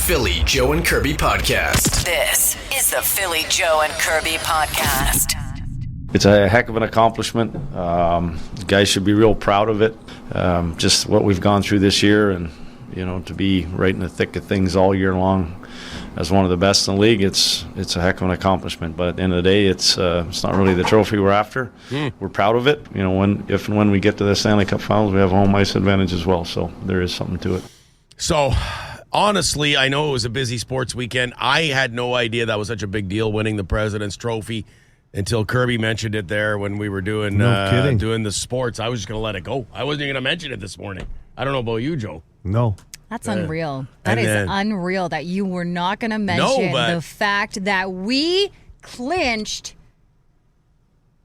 Philly Joe and Kirby Podcast. This is the Philly Joe and Kirby Podcast. It's a heck of an accomplishment. Guys should be real proud of it. Just what we've gone through this year, and to be right in the thick of things all year long as one of the best in the league, it's a heck of an accomplishment. But at the end of the day, it's not really the trophy we're after. We're proud of it. If and when we get to the Stanley Cup Finals, we have a home ice advantage as well. So there is something to it. So, honestly, I know it was a busy sports weekend. I had no idea that was such a big deal, winning the President's Trophy, until Kirby mentioned it there when we were doing the sports. I was just going to let it go. I wasn't even going to mention it this morning. I don't know about you, Joe. No. That's unreal. That is unreal that you were not going to mention the fact that we clinched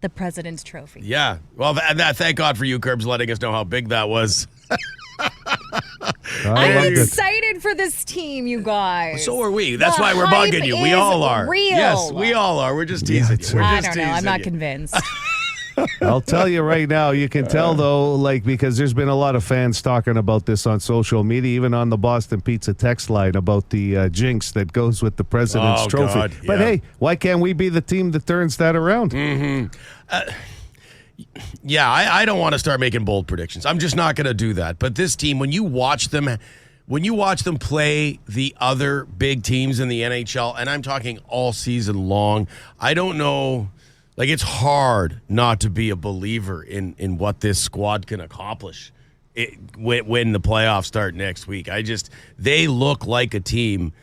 the President's Trophy. Yeah. Well, thank God for you, Kirbs, letting us know how big that was. I'm excited for this team, you guys. So are we. That's why we're bugging you. We all are. Real. Yes, we all are. We're just teasing you. I don't know. I'm not convinced. I'll tell you right now, you can tell, though, because there's been a lot of fans talking about this on social media, even on the Boston Pizza text line, about the jinx that goes with the President's Trophy. God, yeah. But, hey, why can't we be the team that turns that around? I don't want to start making bold predictions. I'm just not going to do that. But this team, when you watch them play the other big teams in the NHL, and I'm talking all season long, I don't know. It's hard not to be a believer in what this squad can accomplish when the playoffs start next week. They look like a team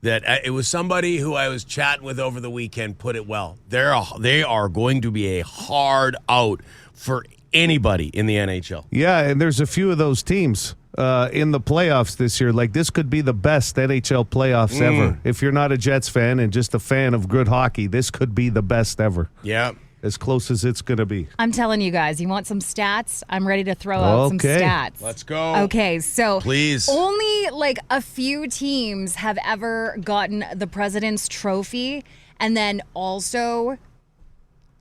that it was somebody who I was chatting with over the weekend put it well. They are going to be a hard out for anybody in the NHL. Yeah, and there's a few of those teams in the playoffs this year. This could be the best NHL playoffs ever. If you're not a Jets fan and just a fan of good hockey, this could be the best ever. Yeah. As close as it's going to be. I'm telling you guys, you want some stats? I'm ready to throw out some stats. Let's go. Okay, so please. Only a few teams have ever gotten the President's Trophy and then also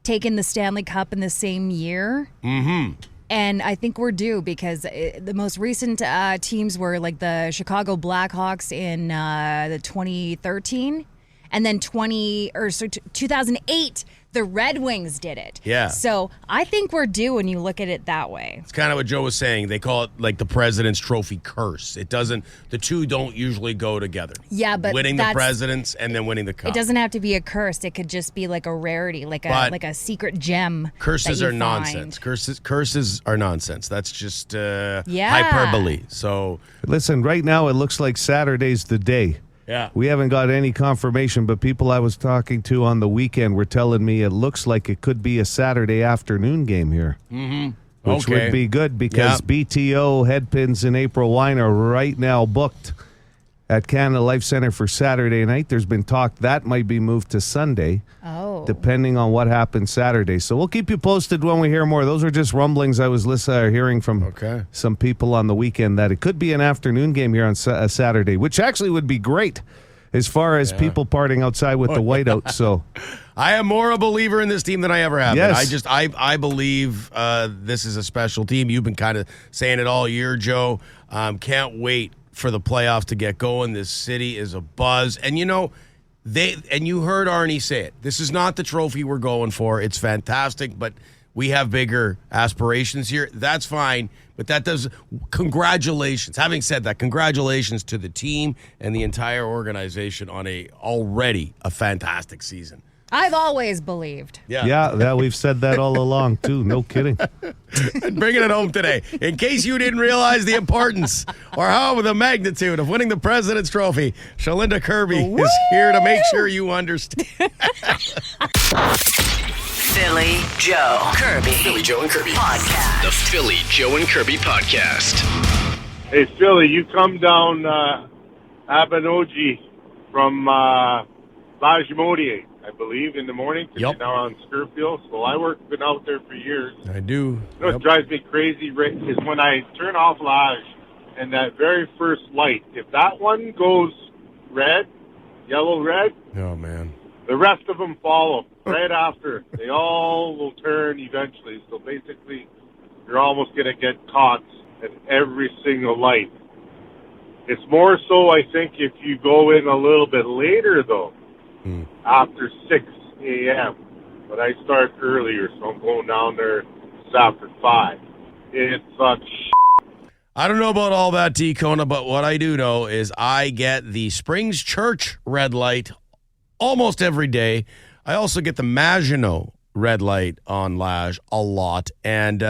taken the Stanley Cup in the same year. Mm-hmm. And I think we're due because the most recent teams were the Chicago Blackhawks in the 2013, and then 2008. The Red Wings did it. Yeah. So I think we're due when you look at it that way. It's kind of what Joe was saying. They call it the President's Trophy curse. The two don't usually go together. Yeah, but winning the Presidents and then winning the Cup. It doesn't have to be a curse. It could just be a rarity, like a secret gem. Curses are nonsense. Curses are nonsense. That's just hyperbole. So listen, right now it looks like Saturday's the day. Yeah. We haven't got any confirmation, but people I was talking to on the weekend were telling me it looks like it could be a Saturday afternoon game here. Mm-hmm. Which would be good because BTO, Headpins, and April Wine are right now booked at Canada Life Center for Saturday night. There's been talk that might be moved to Sunday, depending on what happens Saturday. So we'll keep you posted when we hear more. Those are just rumblings I was hearing from some people on the weekend that it could be an afternoon game here on Saturday, which actually would be great as far as people partying outside with the whiteout. So I am more a believer in this team than I ever have yes. been. I believe this is a special team. You've been kind of saying it all year, Joe. Can't wait for the playoffs to get going. This city is a buzz. And you heard Arnie say it. This is not the trophy we're going for. It's fantastic, but we have bigger aspirations here. That's fine, but congratulations. Having said that, congratulations to the team and the entire organization on already a fantastic season. I've always believed. Yeah, we've said that all along, too. No kidding. And bringing it home today. In case you didn't realize the importance or the magnitude of winning the President's Trophy, Shalinda Kirby is here to make sure you understand. Philly Joe Kirby. Philly Joe and Kirby Podcast. The Philly Joe and Kirby Podcast. Hey, Philly, you come down Abenoji from Lajimodier, I believe, in the morning. Yep. You're now on Skirfield. So been out there for years. I do. What drives me crazy is when I turn off Laj and that very first light, if that one goes red, yellow-red, oh, man, the rest of them follow right after. They all will turn eventually. So basically, you're almost going to get caught at every single light. It's more so, I think, if you go in a little bit later, though, after 6 a.m. But I start earlier, so I'm going down there just after 5. It's such I don't know about all that, D. Kona, but what I do know is I get the Springs Church red light almost every day. I also get the Maginot red light on Lage a lot. And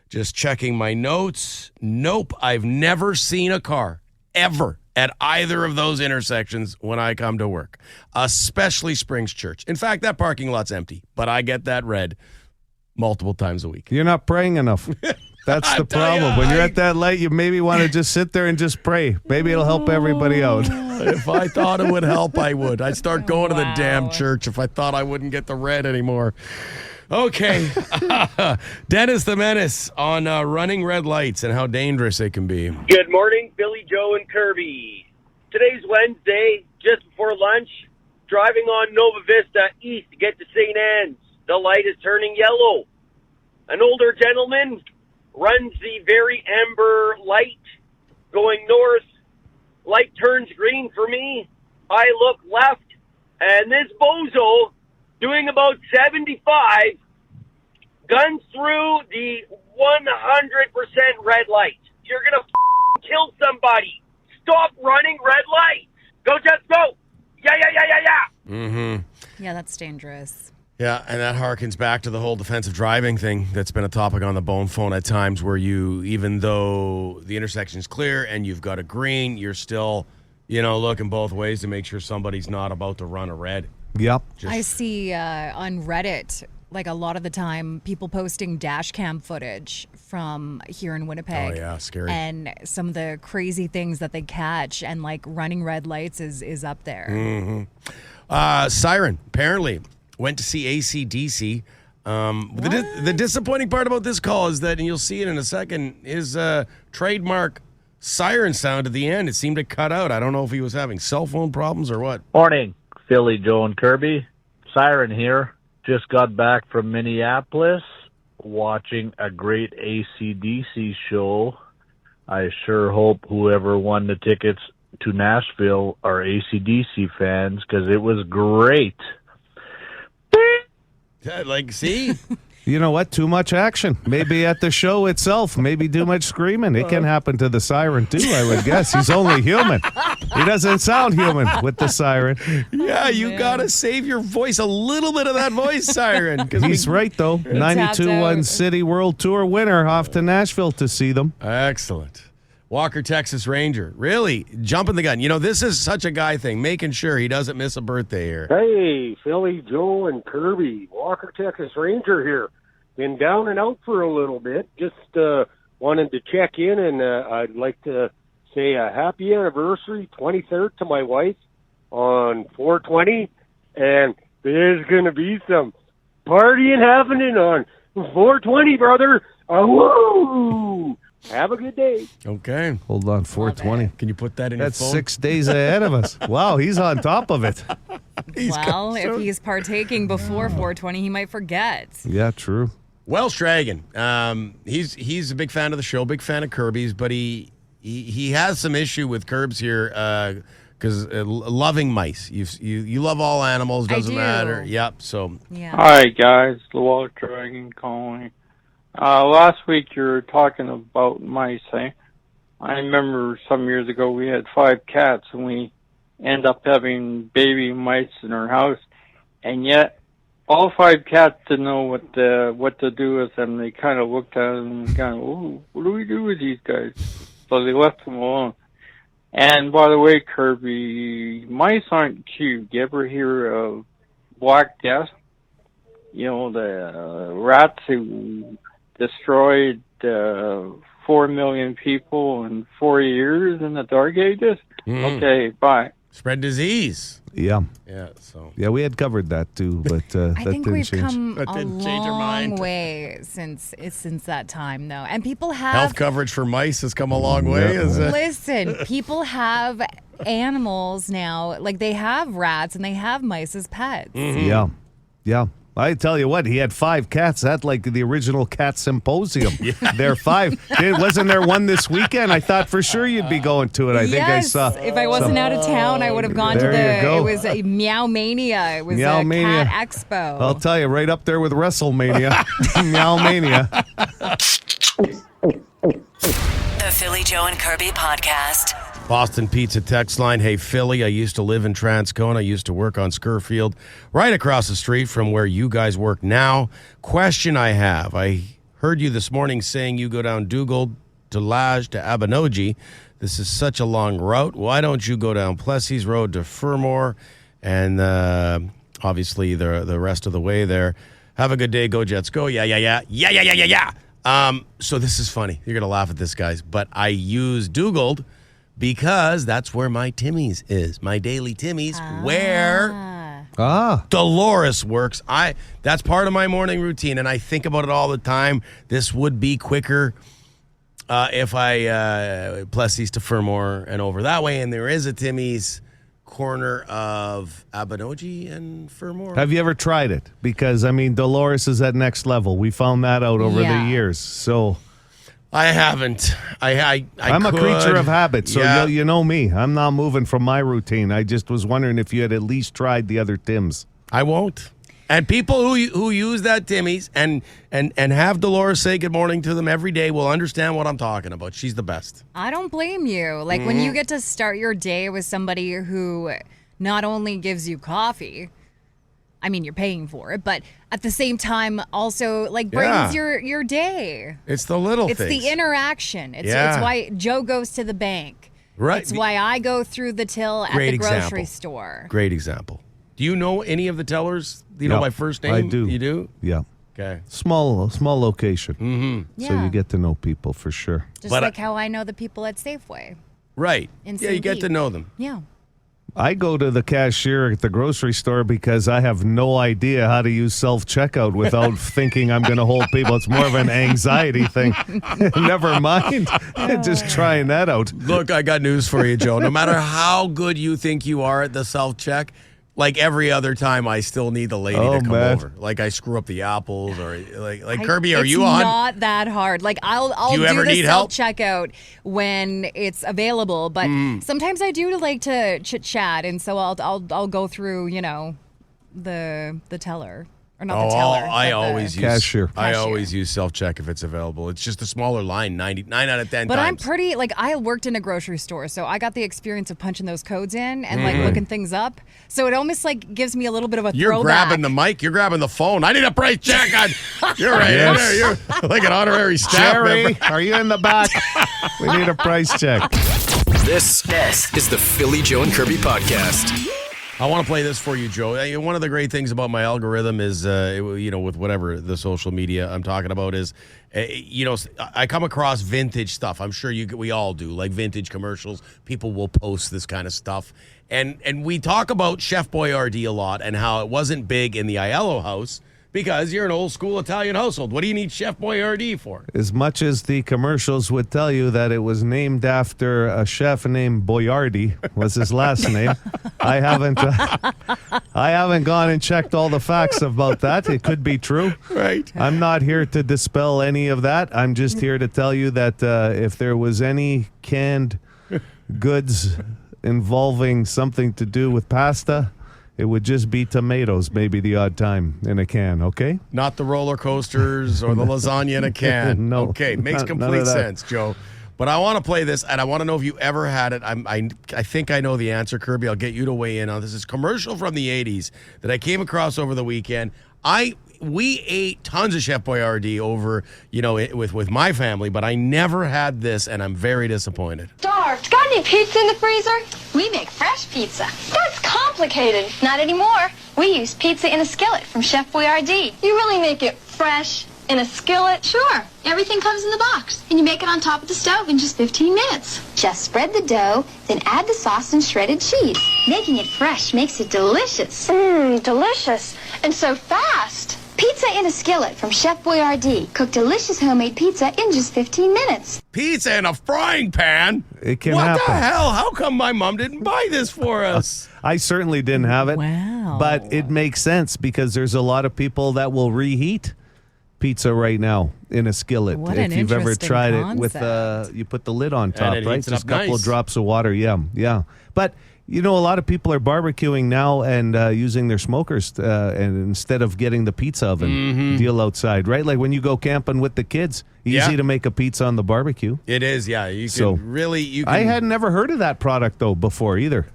just checking my notes, nope, I've never seen a car ever at either of those intersections when I come to work, especially Springs Church. In fact, that parking lot's empty, but I get that red multiple times a week. You're not praying enough. That's the problem. When you're at that light, you maybe want to just sit there and just pray. Maybe it'll help everybody out. If I thought it would help, I would. I'd start going to the damn church if I thought I wouldn't get the red anymore. Okay. Dennis the Menace on running red lights and how dangerous they can be. Good morning, Billy, Joe, and Kirby. Today's Wednesday, just before lunch, driving on Nova Vista East to get to St. Anne's. The light is turning yellow. An older gentleman runs the very amber light going north. Light turns green for me. I look left, and this bozo, doing about 75, guns through the 100% red light. You're going to kill somebody. Stop running red lights. Go, Jets, go. Yeah. Mm-hmm. Yeah, that's dangerous. Yeah, and that harkens back to the whole defensive driving thing that's been a topic on the bone phone at times where you, even though the intersection's clear and you've got a green, you're still, looking both ways to make sure somebody's not about to run a red. Yep. I see on Reddit, like a lot of the time, people posting dash cam footage from here in Winnipeg. Oh, yeah, scary. And some of the crazy things that they catch, and like running red lights is up there. Mm-hmm. Siren, apparently, went to see AC/DC. The disappointing part about this call is that, and you'll see it in a second, his trademark siren sound at the end, it seemed to cut out. I don't know if he was having cell phone problems or what. Morning, Philly, Joe, and Kirby. Siren here. Just got back from Minneapolis, watching a great AC/DC show. I sure hope whoever won the tickets to Nashville are AC/DC fans, because it was great. See? You know what? Too much action. Maybe at the show itself. Maybe too much screaming. It can happen to the siren, too, I would guess. He's only human. He doesn't sound human with the siren. Yeah, you got to save your voice, a little bit of that voice, siren. He's right, though. 92-1 City World Tour winner off to Nashville to see them. Excellent. Walker, Texas Ranger. Really jumping the gun. This is such a guy thing, making sure he doesn't miss a birthday here. Hey, Philly, Joe, and Kirby. Walker, Texas Ranger here. Been down and out for a little bit. Just wanted to check in, and I'd like to say a happy anniversary, 23rd, to my wife on 4/20. And there's going to be some partying happening on 4/20, brother. Woo! Have a good day. Okay. Hold on, 4/20. Can you put that in That's your phone? 6 days ahead of us. Wow, he's on top of it. If he's partaking before 4/20, he might forget. Yeah, true. Welsh Dragon. He's a big fan of the show, big fan of Kirby's, but he has some issue with Curbs here because loving mice. You love all animals, doesn't matter. Yep. So. Yeah. Hi guys, the Welsh Dragon calling. Last week you were talking about mice, eh? I remember some years ago we had 5 cats and we end up having baby mice in our house, and yet all 5 cats didn't know what to do with them. They kind of looked at them and kind of, "Ooh, what do we do with these guys?" So they left them alone. And by the way, Kirby, mice aren't cute. You ever hear of Black Death? The rats who destroyed 4 million people in 4 years in the Dark Ages? Okay, bye. Spread disease. Yeah. Yeah, so. Yeah, we had covered that too, but that I think didn't we've change. come That a didn't change our long mind. way since that time, though. And people have... Health coverage for mice has come a long way. Is it? Listen, people have animals now. Like, they have rats and they have mice as pets. Yeah. Yeah. I tell you what, he had 5 cats. That's like the original cat symposium. There are 5. Wasn't there one this weekend? I thought for sure you'd be going to it. I think I saw. If I wasn't out of town, I would have gone to it was a Meow Mania. It was a cat expo. I'll tell you, right up there with WrestleMania. Meow Mania. The Philly Joe and Kirby Podcast. Boston Pizza text line. Hey, Philly, I used to live in Transcona. I used to work on Scurfield, right across the street from where you guys work now. Question I have. I heard you this morning saying you go down Dugald to Lage to Abinogi. This is such a long route. Why don't you go down Plessis Road to Fermor and obviously the rest of the way there? Have a good day. Go Jets. Go. Yeah. So this is funny. You're going to laugh at this, guys. But I use Dugald because that's where my Timmy's is. My daily Timmy's, where Deloris works. That's part of my morning routine, and I think about it all the time. This would be quicker if I Plessis to Fermor and over that way, and there is a Timmy's corner of Abinogi and Fermor. Have you ever tried it? Because, I mean, Deloris is at next level. We found that out over the years, so... I haven't. I'm a creature of habit, so you know me. I'm not moving from my routine. I just was wondering if you had at least tried the other Tims. I won't. And people who use that Timmy's and have Deloris say good morning to them every day will understand what I'm talking about. She's the best. I don't blame you. Like when you get to start your day with somebody who not only gives you coffee, I mean, you're paying for it, but at the same time also like brightens your day. It's the little things. It's the interaction. It's why Joe goes to the bank. Right. It's why I go through the till at the grocery store. Great example. Do you know any of the tellers? Do you know by first name? I do. You do? Yeah. Okay. Small location. Mm-hmm. So you get to know people for sure. Just like how I know the people at Safeway. Right. You get to know them. Yeah. I go to the cashier at the grocery store because I have no idea how to use self-checkout without thinking I'm going to hold people. It's more of an anxiety thing. Never mind. Just trying that out. Look, I got news for you, Joe. No matter how good you think you are at the self-check, like every other time, I still need the lady to come over. Like I screw up the apples, or like Kirby, are you on? It's not that hard. Like I'll do the self checkout when it's available, but sometimes I do like to chit chat, and so I'll go through the teller. Or not the teller. I always use cashier. I always use self-check if it's available. It's just a smaller line, 9 out of 10 but times. I'm pretty, I worked in a grocery store, so I got the experience of punching those codes in and, looking things up. So it almost, gives me a little bit of a You're throwback. grabbing the mic. You're grabbing the phone. I need a price check. You're right. Yes. You're like an honorary staff Jerry, member. are you in the back? We need a price check. This is the Philly Joe and Kirby Podcast. I want to play this for you, Joe. One of the great things about my algorithm is, with whatever the social media I'm talking about is, I come across vintage stuff. I'm sure we all do, like vintage commercials. People will post this kind of stuff. And we talk about Chef Boyardee a lot and how it wasn't big in the Aiello house because you're an old school Italian household. What do you need Chef Boyardee for? As much as the commercials would tell you that it was named after a chef named Boyardee was his last name, I haven't gone and checked all the facts about that. It could be true. Right. I'm not here to dispel any of that. I'm just here to tell you that if there was any canned goods involving something to do with pasta, it would just be tomatoes, maybe the odd time in a can, okay? Not the roller coasters or the lasagna in a can. No. Okay, makes None complete of that. sense, Joe. But I want to play this, and I want to know if you ever had it. I think I know the answer, Kirby. I'll get you to weigh in on this. It's a commercial from the 80s that I came across over the weekend. We ate tons of Chef Boyardee over, with my family, but I never had this, and I'm very disappointed. Starved. Got any pizza in the freezer? We make fresh pizza. That's complicated. Not anymore. We use pizza in a skillet from Chef Boyardee. You really make it fresh in a skillet? Sure. Everything comes in the box, and you make it on top of the stove in just 15 minutes. Just spread the dough, then add the sauce and shredded cheese. Making it fresh makes it delicious. Delicious. And so fast. Pizza Pizza in a skillet from Chef Boyardee. Cook delicious homemade pizza in just 15 minutes. Pizza in a frying pan? It can what happen. the hell? How come my mom didn't buy this for us? I certainly didn't have it. Wow. But it makes sense because there's a lot of people that will reheat pizza right now in a skillet. What if an you've ever interesting tried it with concept. you put the lid on top, it right? heats it Just a up couple of nice. drops of water. Yeah. But you know, a lot of people are barbecuing now and using their smokers and instead of getting the pizza oven deal outside, right? Like when you go camping with the kids, easy to make a pizza on the barbecue. It is, yeah. You So, can really, you can. I had never heard of that product though before either.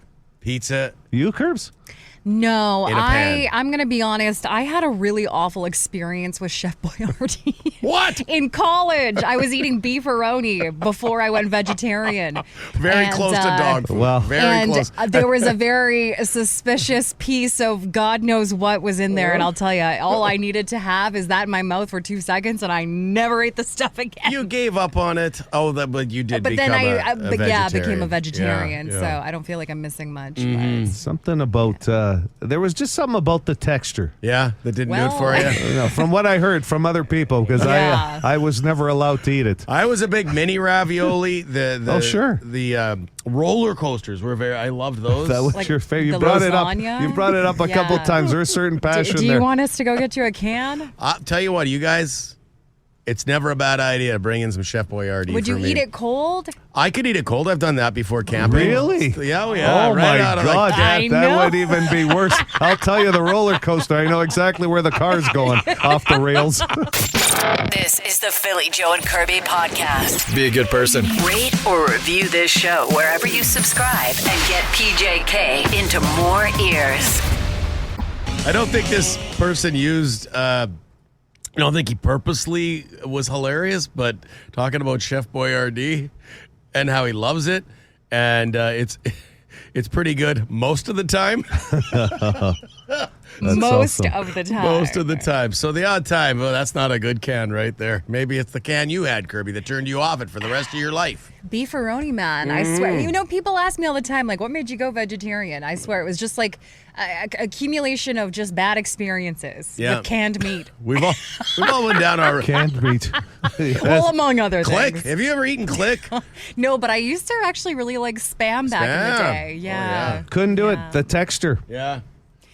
Pizza. You, Curbs? No, In a pan. I'm going to be honest. I had a really awful experience with Chef Boyardee. What? In college, I was eating beefaroni before I went vegetarian. Very And, close to dog food. well, very close. There was a very suspicious piece of God knows what was in there. And I'll tell you, all I needed to have is that in my mouth for 2 seconds, and I never ate the stuff again. You gave up on it. Oh, but you did But become then a I vegetarian. became a vegetarian. Yeah. So I don't feel like I'm missing much. Mm-hmm. But Something about there was just something about the texture. Yeah, that didn't do it for Well, you. No, from what I heard from other people, because Yeah. I was never allowed to eat it. I was a big mini ravioli. The Oh, sure. The roller coasters were very. I loved those. That was Like your favorite. You the brought it up. lasagna? You brought it up a couple Yeah. times. There's a certain passion do you there. want us to go get you a can? I'll tell you what, you guys. It's never a bad idea to bring in some Chef Boyardee. Would for you me. eat it cold? I could eat it cold. I've done that before camping. Really? Yeah, Oh right my out of the God, I that know. would even be worse. I'll tell you, the roller coaster. I know exactly where the car's going off the rails. This is the Philly Joe and Kirby podcast. Be a good person. Rate or review this show wherever you subscribe and get PJK into more ears. I don't think this person used. I don't think he purposely was hilarious, but talking about Chef Boyardee and how he loves it, and it's pretty good most of the time. Most awesome. of the time. Most of the time. So the odd time, well, that's not a good can right there. Maybe it's the can you had, Kirby, that turned you off it for the rest of your life. Beefaroni, man. I swear. You know, people ask me all the time, like, what made you go vegetarian? I swear it was just like a accumulation of just bad experiences Yeah. with canned meat. We've all went down our Canned meat. Well, among other Click. things. Have you ever eaten Click? No, but I used to actually really like Spam back in the Spam. day. Oh, Yeah. Couldn't do Yeah. it. The texture. Yeah.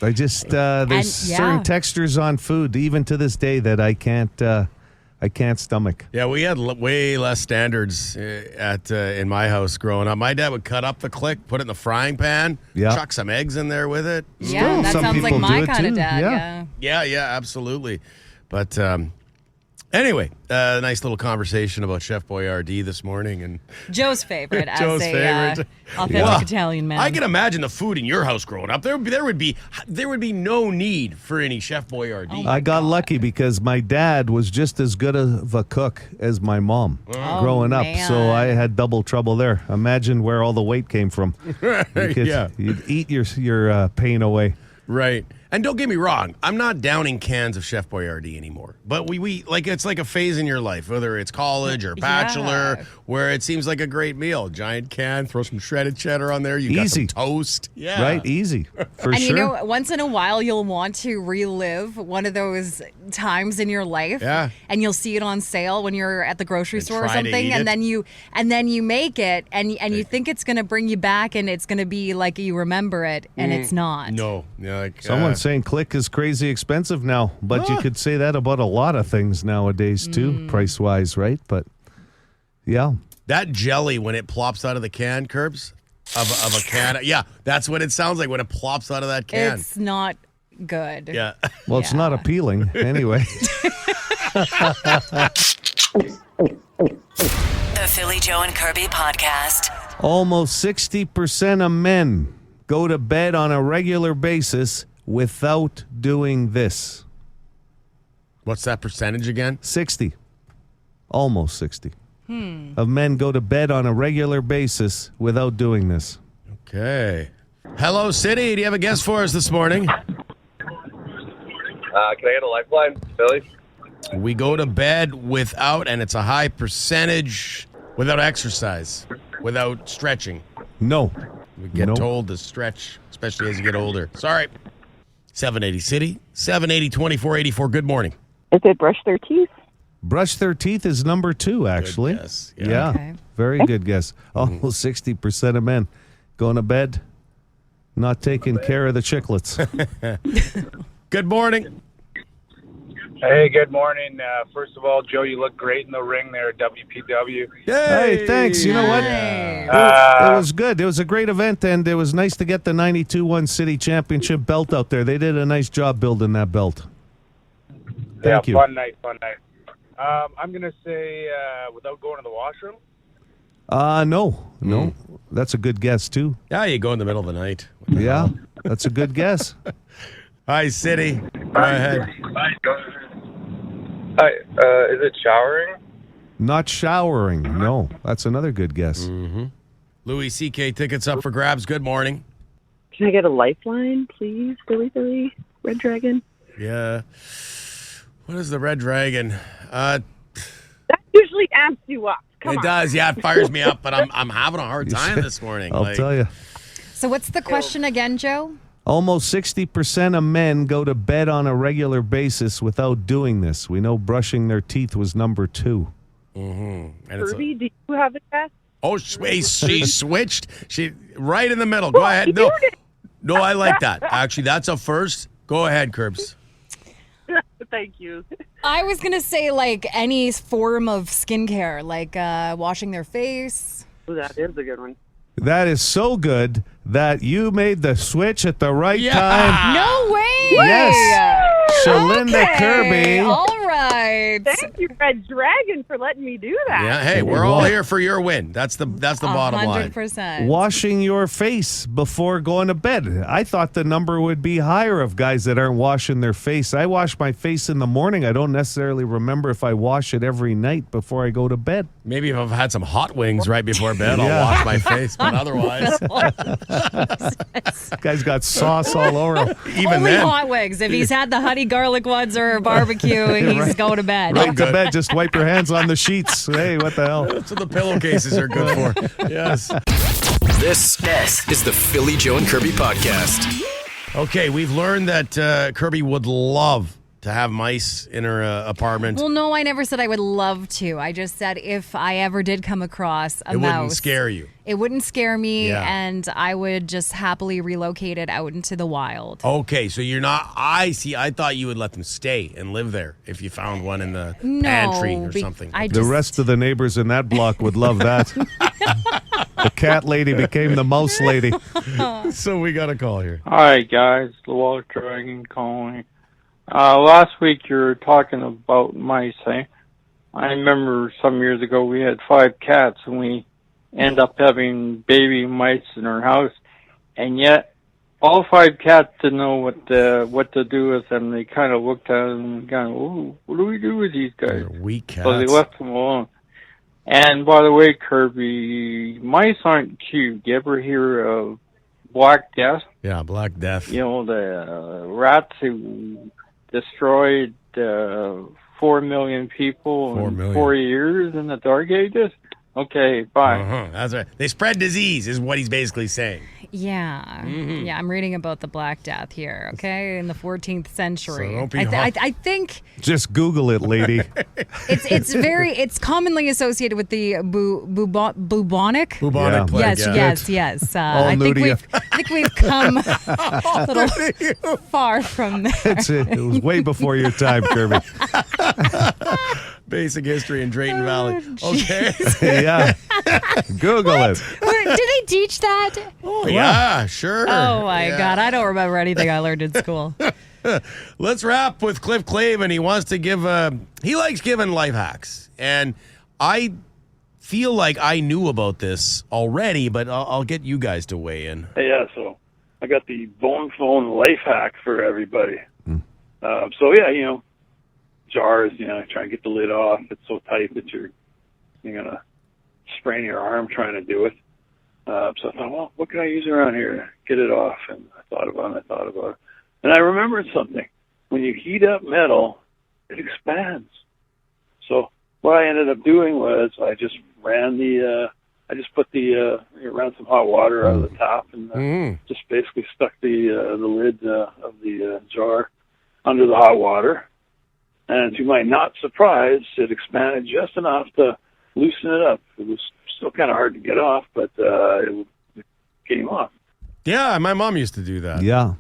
I just there's And- yeah. certain textures on food, even to this day, that I can't stomach. Yeah, we had way less standards in my house growing up. My dad would cut up the Click, put it in the frying pan, Yeah. chuck some eggs in there with it. Yeah, Still, that some sounds like people my do it kind of too. dad. Yeah. Yeah. Yeah, absolutely. But anyway, nice little conversation about Chef Boyardee this morning. And Joe's favorite as Joe's a favorite. authentic Well, Italian man. I can imagine the food in your house growing up. There would be no need for any Chef Boyardee. I got lucky because my dad was just as good of a cook as my mom growing up. man. So I had double trouble there. Imagine where all the weight came from. Yeah. You'd eat your pain away. Right. And don't get me wrong, I'm not downing cans of Chef Boyardee anymore. But we like it's like a phase in your life, whether it's college or bachelor, Yeah. where it seems like a great meal. Giant can, throw some shredded cheddar on there. You Easy. got some toast. Yeah. Right? Easy. For and sure. you know, once in a while, you'll want to relive one of those times in your life. Yeah. And you'll see it on sale when you're at the grocery And store or try to something, eat and it. then you make it, and you think it's going to bring you back, and it's going to be like you remember it, and it's not. No. Yeah, like, Someone's saying Click is crazy expensive now, but you could say that about a lot of things nowadays too, price-wise, right? But yeah. that jelly when it plops out of the can, Curbs, of a can. Yeah, that's what it sounds like when it plops out of that can. It's not good. Yeah. Well, it's not appealing anyway. The Philly Joe and Kirby podcast. Almost 60% of men go to bed on a regular basis without doing this. What's that percentage again? 60. Almost 60. Of men go to bed on a regular basis without doing this. Okay. Hello, City. Do you have a guest for us this morning? Can I get a lifeline, Billy? We go to bed without, and it's a high percentage, without exercise, without stretching. No. We get Nope. told to stretch, especially as you get older. Sorry. 780 City, 780-2484. Good morning. If they brush their teeth. Brush their teeth is number 2, actually. Good guess. Yeah. Okay. Very good guess. Almost 60% of men going to bed, not taking care of the chiclets. Good morning. Hey, good morning. First of all, Joe, you look great in the ring there at WPW. Hey, thanks. You know what? It was good. It was a great event, and it was nice to get the 92-1 City Championship belt out there. They did a nice job building that belt. Thank you. Fun night. I'm going to say without going to the washroom? No. That's a good guess, too. Yeah, you go in the middle of the night. Yeah, that's a good guess. Hi, City. Go ahead. Hi, is it showering? Not showering. No, that's another good guess. Louis C.K. tickets up for grabs. Good morning. Can I get a lifeline, please, Billy, Red Dragon? Yeah. What is the Red Dragon? That usually amps you up. Come It on. does. Yeah, it fires me up, but I'm having a hard time this morning. I'll tell you. So what's the question again, Joe? Almost 60% of men go to bed on a regular basis without doing this. We know brushing their teeth was number 2. And Kirby, do you have a guess? Oh, she switched. She right in the middle. Go ahead. No, I like that. Actually, that's a first. Go ahead, Curbs. Thank you. I was going to say like any form of skincare, like washing their face. Oh, that is a good one. That is so good that you made the switch at the right time. No way! Yes. Shalinda Okay, Kirby. All right. Thank you, Red Dragon, for letting me do that. Yeah, hey, we're all here for your win. That's the bottom line. 100%. Washing your face before going to bed. I thought the number would be higher of guys that aren't washing their face. I wash my face in the morning. I don't necessarily remember if I wash it every night before I go to bed. Maybe if I've had some hot wings right before bed, I'll wash my face. But otherwise, guy's got sauce all over him. Even Only then. hot wings. If he's had the honey garlic ones or barbecue, he's going to bed. Right to bed, just wipe your hands on the sheets. Hey, what the hell? That's what the pillowcases are good for. Yes. This is the Philly Joe and Kirby podcast. Okay, we've learned that Kirby would love to have mice in her apartment. Well, no, I never said I would love to. I just said if I ever did come across a mouse. It wouldn't scare you. It wouldn't scare me, Yeah. and I would just happily relocate it out into the wild. Okay, so you're not. I see. I thought you would let them stay and live there if you found one in the pantry or something. The rest of the neighbors in that block would love that. The cat lady became the mouse lady. So we got a call here. Hi, guys. The Wild Dragon calling. Last week you were talking about mice, eh? I remember some years ago we had 5 cats and we end up having baby mice in our house, and yet all 5 cats didn't know what to do with them. They kind of looked at them and kind of, "Ooh, what do we do with these guys?" They're weak cats. So they left them alone. And by the way, Kirby, mice aren't cute. You ever hear of Black Death? Yeah, Black Death. You know, the rats who destroyed 4 million people 4 in million. 4 years in the Dark Ages? Okay, bye. That's right. They spread disease, is what he's basically saying. Yeah. Mhm. Yeah, I'm reading about the Black Death here, okay, in the 14th century. So don't be I think Just Google it, lady. it's commonly associated with the bubonic. Bubonic plague, Yes. All I think nudie. we've come a little far from there. It was way before your time, Kirby. Basic history in Drayton Valley. Okay. Yeah. Google it. Did they teach that? Oh, yeah, sure. Oh, my Yeah. God. I don't remember anything I learned in school. Let's wrap with Cliff Clavin. He wants to give he likes giving life hacks. And I feel like I knew about this already, but I'll get you guys to weigh in. Hey, yeah, so I got the bone phone life hack for everybody. Jars, try and get the lid off. It's so tight that you're going to sprain your arm trying to do it. So I thought, well, what can I use around here to get it off? And I thought about it. And I remembered something. When you heat up metal, it expands. So what I ended up doing was I just ran ran some hot water out of the top and just basically stuck the lid of the jar under the hot water. And to my not surprise, it expanded just enough to loosen it up. It was still kind of hard to get off, but it came off. Yeah, my mom used to do that. Yeah,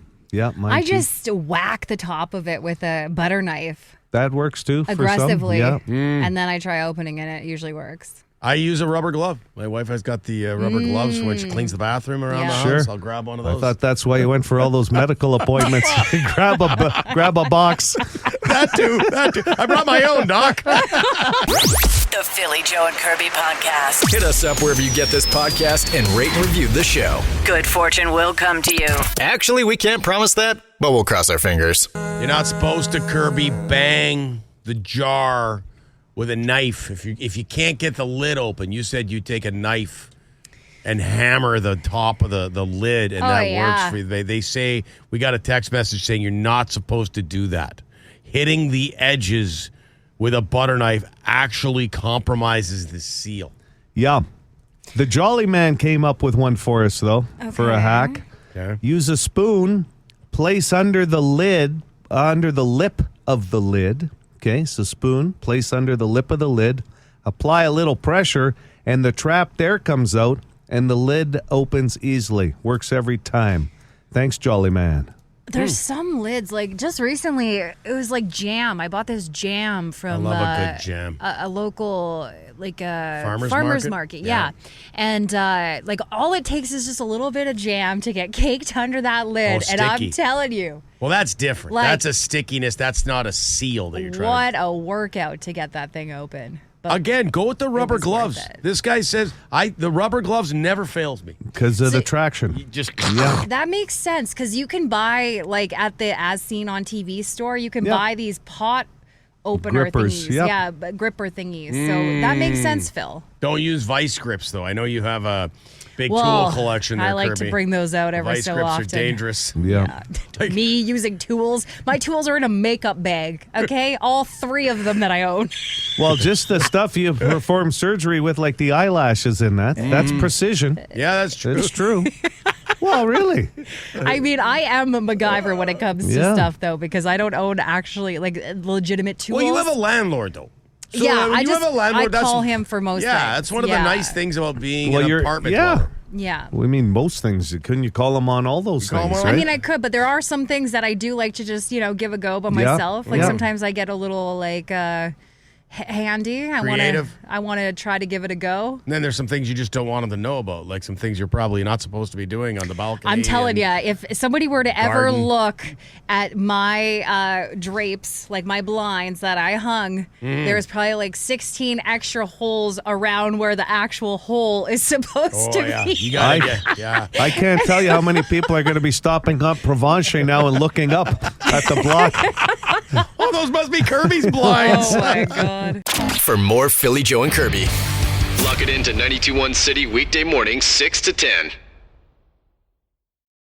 mine I too. just whack the top of it with a butter knife That works too. aggressively, For some. Yeah. and then I try opening it. It usually works. I use a rubber glove. My wife has got the rubber gloves when she cleans the bathroom around the house. I'll grab one of those. I thought that's why you went for all those medical appointments. grab a box. That too. I brought my own, Doc. The Philly Joe and Kirby Podcast. Hit us up wherever you get this podcast and rate and review the show. Good fortune will come to you. Actually, we can't promise that, but we'll cross our fingers. You're not supposed to, Kirby, bang the jar with a knife. If you can't get the lid open, you said you take a knife and hammer the top of the lid, and that works for you. They say, we got a text message saying you're not supposed to do that. Hitting the edges with a butter knife actually compromises the seal. Yeah. The Jolly Man came up with one for us, though, for a hack. Okay. Use a spoon, place under the lid, under the lip of the lid. Okay, so spoon, place under the lip of the lid, apply a little pressure, and the trapped air comes out, and the lid opens easily. Works every time. Thanks, Jolly Man. There's some lids, like just recently, it was like jam. I bought this jam from I love a good jam. A local, like a farmer's market. Yeah. And like all it takes is just a little bit of jam to get caked under that lid. And I'm telling you. Well, that's different. Like, that's a stickiness. That's not a seal that you're trying to. What a workout to get that thing open. But again, go with the rubber gloves. This guy says the rubber gloves never fails me because of the traction. You just that makes sense because you can buy like at the As Seen on TV store. You can buy these pot opener grippers, thingies, gripper thingies. So that makes sense, Phil. Don't use vice grips though. I know you have a big tool collection there, I like Kirby. to bring those out every vice so grips often. are dangerous. Yeah. Me using tools. My tools are in a makeup bag, okay? All 3 of them that I own. Well, just the stuff you perform surgery with, like the eyelashes in that. That's precision. Yeah, that's true. It's true. Well, really? I mean, I am a MacGyver when it comes to stuff, though, because I don't own actually, like, legitimate tools. Well, you have a landlord, though. So yeah, when you have a landlord, I call him for most things. Yeah, that's one of the nice things about being an apartment yeah. dweller. Yeah. Well, I mean, most things. Couldn't you call them on all those things, right? I mean, I could, but there are some things that I do like to just, give a go by myself. Like sometimes I get a little like handy. Creative. I want to try to give it a go. And then there's some things you just don't want them to know about, like some things you're probably not supposed to be doing on the balcony. I'm telling you, if somebody were to ever look at my drapes, like my blinds that I hung, there's probably like 16 extra holes around where the actual hole is supposed to be. You gotta I can't tell you how many people are going to be stopping up Provencher now and looking up at the block. Oh, those must be Kirby's blinds. Oh, my God. For more Philly Joe and Kirby, lock it into 92.1 City weekday mornings 6 to 10.